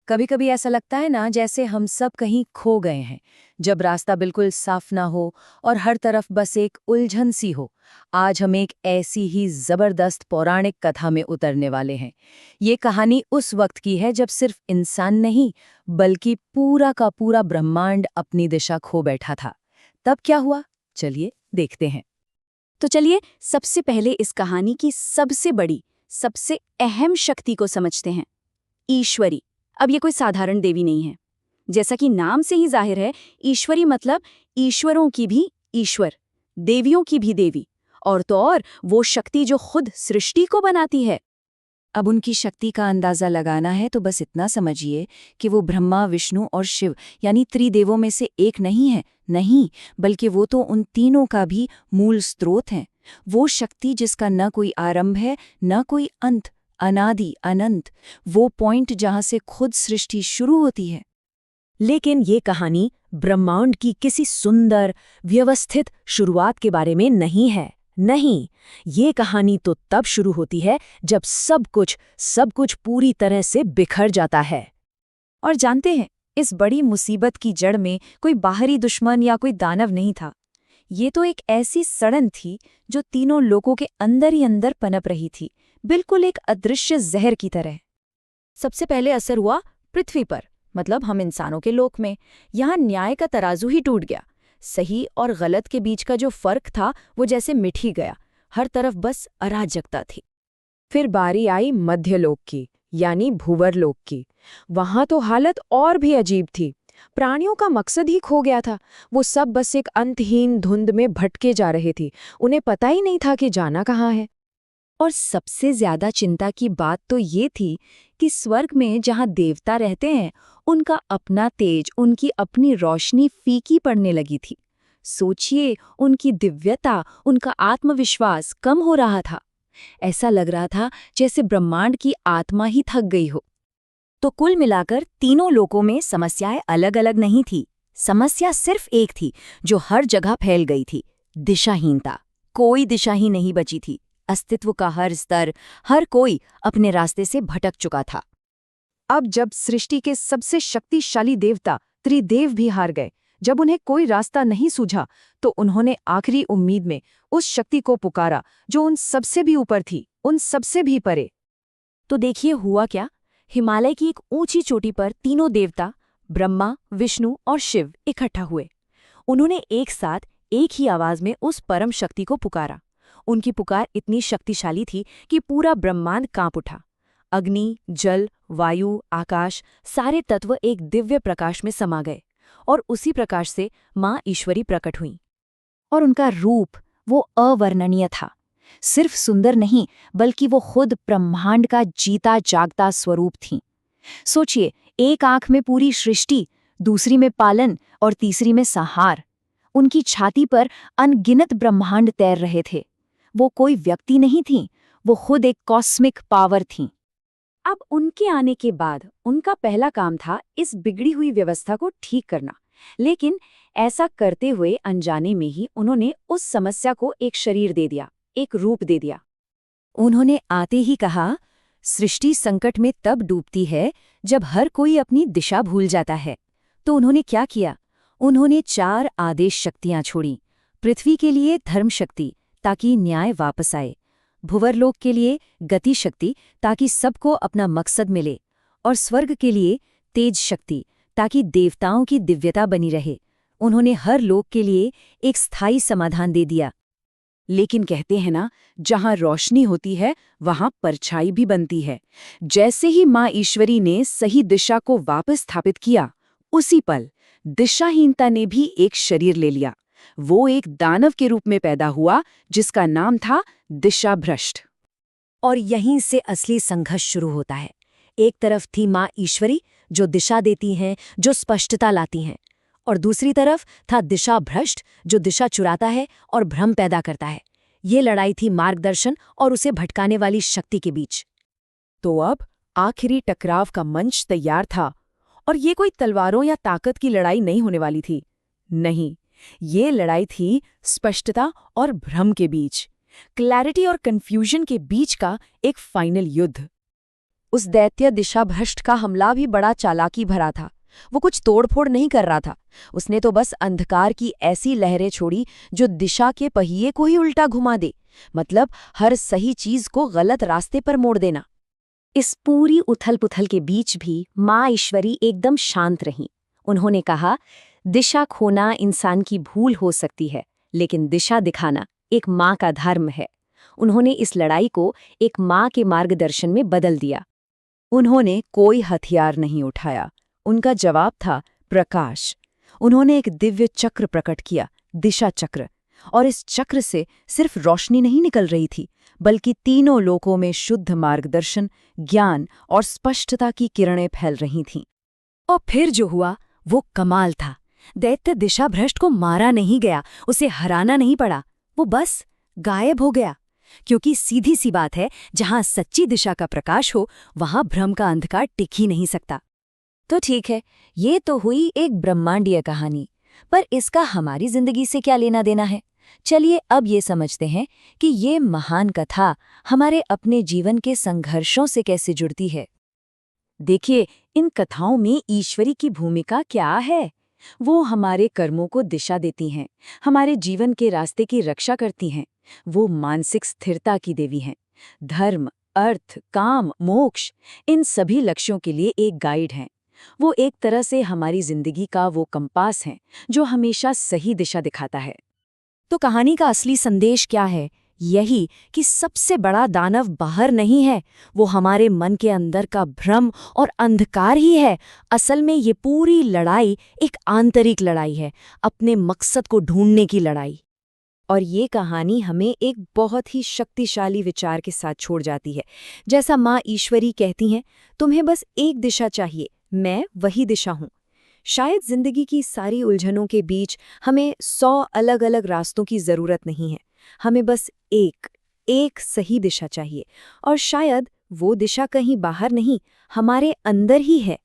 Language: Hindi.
कभी कभी ऐसा लगता है ना जैसे हम सब कहीं खो गए हैं, जब रास्ता बिल्कुल साफ ना हो और हर तरफ बस एक उलझन सी हो। आज हम एक ऐसी ही जबरदस्त पौराणिक कथा में उतरने वाले हैं। ये कहानी उस वक्त की है जब सिर्फ इंसान नहीं, बल्कि पूरा का पूरा ब्रह्मांड अपनी दिशा खो बैठा था। तब क्या हुआ, चलिए देखते हैं। तो चलिए सबसे पहले इस कहानी की सबसे बड़ी, सबसे अहम शक्ति को समझते हैं, ईश्वरी। अब ये कोई साधारण देवी नहीं है। जैसा कि नाम से ही जाहिर है, ईश्वरी मतलब ईश्वरों की भी ईश्वर, देवियों की भी देवी, और तो और वो शक्ति जो खुद सृष्टि को बनाती है। अब उनकी शक्ति का अंदाजा लगाना है तो बस इतना समझिए कि वो ब्रह्मा, विष्णु और शिव यानी त्रिदेवों में से एक नहीं है। नहीं, बल्कि वो तो उन तीनों का भी मूल स्रोत है। वो शक्ति जिसका न कोई आरंभ है, न कोई अंत, अनादि अनंत, वो पॉइंट जहां से खुद सृष्टि शुरू होती है। लेकिन ये कहानी ब्रह्मांड की किसी सुंदर, व्यवस्थित शुरुआत के बारे में नहीं है। नहीं, ये कहानी तो तब शुरू होती है जब सब कुछ पूरी तरह से बिखर जाता है। और जानते हैं, इस बड़ी मुसीबत की जड़ में कोई बाहरी दुश्मन या कोई दानव नहीं था। ये तो एक ऐसी सड़न थी जो तीनों लोगों के अंदर ही अंदर पनप रही थी, बिल्कुल एक अदृश्य जहर की तरह। सबसे पहले असर हुआ पृथ्वी पर, मतलब हम इंसानों के लोक में। यहाँ न्याय का तराजू ही टूट गया। सही और गलत के बीच का जो फर्क था वो जैसे मिट ही गया। हर तरफ बस अराजकता थी। फिर बारी आई मध्यलोक की, यानी भूवरलोक की। वहां तो हालत और भी अजीब थी। प्राणियों का मकसद ही खो गया था। वो सब बस एक अंतहीन धुंध में भटके जा रहे थे। उन्हें पता ही नहीं था कि जाना कहाँ है। और सबसे ज्यादा चिंता की बात तो ये थी कि स्वर्ग में जहाँ देवता रहते हैं, उनका अपना तेज, उनकी अपनी रोशनी फीकी पड़ने लगी थी। सोचिए, उनकी दिव्यता, उनका आत्मविश्वास कम हो रहा था। ऐसा लग रहा था जैसे ब्रह्मांड की आत्मा ही थक गई हो। तो कुल मिलाकर तीनों लोकों में समस्याएं अलग अलग नहीं थी। समस्या सिर्फ एक थी जो हर जगह फैल गई थी, दिशाहीनता। कोई दिशा ही नहीं बची थी। अस्तित्व का हर स्तर, हर कोई अपने रास्ते से भटक चुका था। अब जब सृष्टि के सबसे शक्तिशाली देवता त्रिदेव भी हार गए, जब उन्हें कोई रास्ता नहीं सूझा, तो उन्होंने आखिरी उम्मीद में उस शक्ति को पुकारा जो उन सबसे भी ऊपर थी, उन सबसे भी परे। तो देखिए हुआ क्या। हिमालय की एक ऊंची चोटी पर तीनों देवता ब्रह्मा, विष्णु और शिव इकट्ठा हुए। उन्होंने एक साथ एक ही आवाज में उस परम शक्ति को पुकारा। उनकी पुकार इतनी शक्तिशाली थी कि पूरा ब्रह्मांड कांप उठा। अग्नि, जल, वायु, आकाश, सारे तत्व एक दिव्य प्रकाश में समा गए, और उसी प्रकाश से माँ ईश्वरी प्रकट हुई। और उनका रूप वो अवर्णनीय था। सिर्फ सुंदर नहीं, बल्कि वो खुद ब्रह्मांड का जीता जागता स्वरूप थीं। सोचिए, एक आंख में पूरी सृष्टि, दूसरी में पालन और तीसरी में संहार। उनकी छाती पर अनगिनत ब्रह्मांड तैर रहे थे। वो कोई व्यक्ति नहीं थीं, वो खुद एक कॉस्मिक पावर थीं। अब उनके आने के बाद उनका पहला काम था इस बिगड़ी हुई व्यवस्था को ठीक करना। लेकिन ऐसा करते हुए अनजाने में ही उन्होंने उस समस्या को एक शरीर दे दिया, एक रूप दे दिया। उन्होंने आते ही कहा, सृष्टि संकट में तब डूबती है जब हर कोई अपनी दिशा भूल जाता है। तो उन्होंने क्या किया? उन्होंने 4 आदेश शक्तियां छोड़ी। पृथ्वी के लिए धर्म शक्ति, ताकि न्याय वापस आए। भुवरलोक के लिए गति शक्ति, ताकि सबको अपना मकसद मिले। और स्वर्ग के लिए तेज शक्ति, ताकि देवताओं की दिव्यता बनी रहे। उन्होंने हर लोक के लिए एक स्थायी समाधान दे दिया। लेकिन कहते हैं ना, जहां रोशनी होती है वहां परछाई भी बनती है। जैसे ही माँ ईश्वरी ने सही दिशा को वापस स्थापित किया, उसी पल दिशाहीनता ने भी एक शरीर ले लिया। वो एक दानव के रूप में पैदा हुआ, जिसका नाम था दिशाभ्रष्ट। और यहीं से असली संघर्ष शुरू होता है। एक तरफ थी माँ ईश्वरी, जो दिशा देती हैं, जो स्पष्टता लाती हैं, और दूसरी तरफ था दिशाभ्रष्ट, जो दिशा चुराता है और भ्रम पैदा करता है। ये लड़ाई थी मार्गदर्शन और उसे भटकाने वाली शक्ति के बीच। तो अब आखिरी टकराव का मंच तैयार था, और ये कोई तलवारों या ताकत की लड़ाई नहीं होने वाली थी। नहीं, ये लड़ाई थी स्पष्टता और भ्रम के बीच, क्लैरिटी और कंफ्यूजन के बीच का एक फाइनल युद्ध। उस दैत्य दिशा भ्रष्ट का हमला भी बड़ा चालाकी भरा था। वो कुछ तोड़फोड़ नहीं कर रहा था, उसने तो बस अंधकार की ऐसी लहरें छोड़ी जो दिशा के पहिए को ही उल्टा घुमा दे, मतलब हर सही चीज को गलत रास्ते पर मोड़ देना। इस पूरी उथल-पुथल के बीच भी माँ ईश्वरी एकदम शांत रहीं। उन्होंने कहा, दिशा खोना इंसान की भूल हो सकती है, लेकिन दिशा दिखाना एक माँ का धर्म है। उन्होंने इस लड़ाई को एक माँ के मार्गदर्शन में बदल दिया। उन्होंने कोई हथियार नहीं उठाया, उनका जवाब था प्रकाश। उन्होंने एक दिव्य चक्र प्रकट किया, दिशा चक्र, और इस चक्र से सिर्फ रोशनी नहीं निकल रही थी, बल्कि तीनों लोकों में शुद्ध मार्गदर्शन, ज्ञान और स्पष्टता की किरणें फैल रही थीं। और फिर जो हुआ वो कमाल था। दैत्य दिशा भ्रष्ट को मारा नहीं गया, उसे हराना नहीं पड़ा, वो बस गायब हो गया। क्योंकि सीधी सी बात है, जहां सच्ची दिशा का प्रकाश हो वहां भ्रम का अंधकार टिक ही नहीं सकता। तो ठीक है, ये तो हुई एक ब्रह्मांडीय कहानी, पर इसका हमारी जिंदगी से क्या लेना देना है? चलिए अब ये समझते हैं कि ये महान कथा हमारे अपने जीवन के संघर्षों से कैसे जुड़ती है। देखिए, इन कथाओं में ईश्वरी की भूमिका क्या है? वो हमारे कर्मों को दिशा देती हैं, हमारे जीवन के रास्ते की रक्षा करती हैं। वो मानसिक स्थिरता की देवी हैं। धर्म, अर्थ, काम, मोक्ष, इन सभी लक्ष्यों के लिए एक गाइड हैं। वो एक तरह से हमारी जिंदगी का वो कंपास हैं जो हमेशा सही दिशा दिखाता है। तो कहानी का असली संदेश क्या है? यही कि सबसे बड़ा दानव बाहर नहीं है, वो हमारे मन के अंदर का भ्रम और अंधकार ही है। असल में ये पूरी लड़ाई एक आंतरिक लड़ाई है, अपने मकसद को ढूंढने की लड़ाई। और ये कहानी हमें एक बहुत ही शक्तिशाली विचार के साथ छोड़ जाती है। जैसा माँ ईश्वरी कहती हैं, तुम्हें बस एक दिशा चाहिए, मैं वही दिशा हूँ। शायद जिंदगी की सारी उलझनों के बीच हमें 100 अलग-अलग रास्तों की जरूरत नहीं है, हमें बस एक सही दिशा चाहिए। और शायद वो दिशा कहीं बाहर नहीं, हमारे अंदर ही है।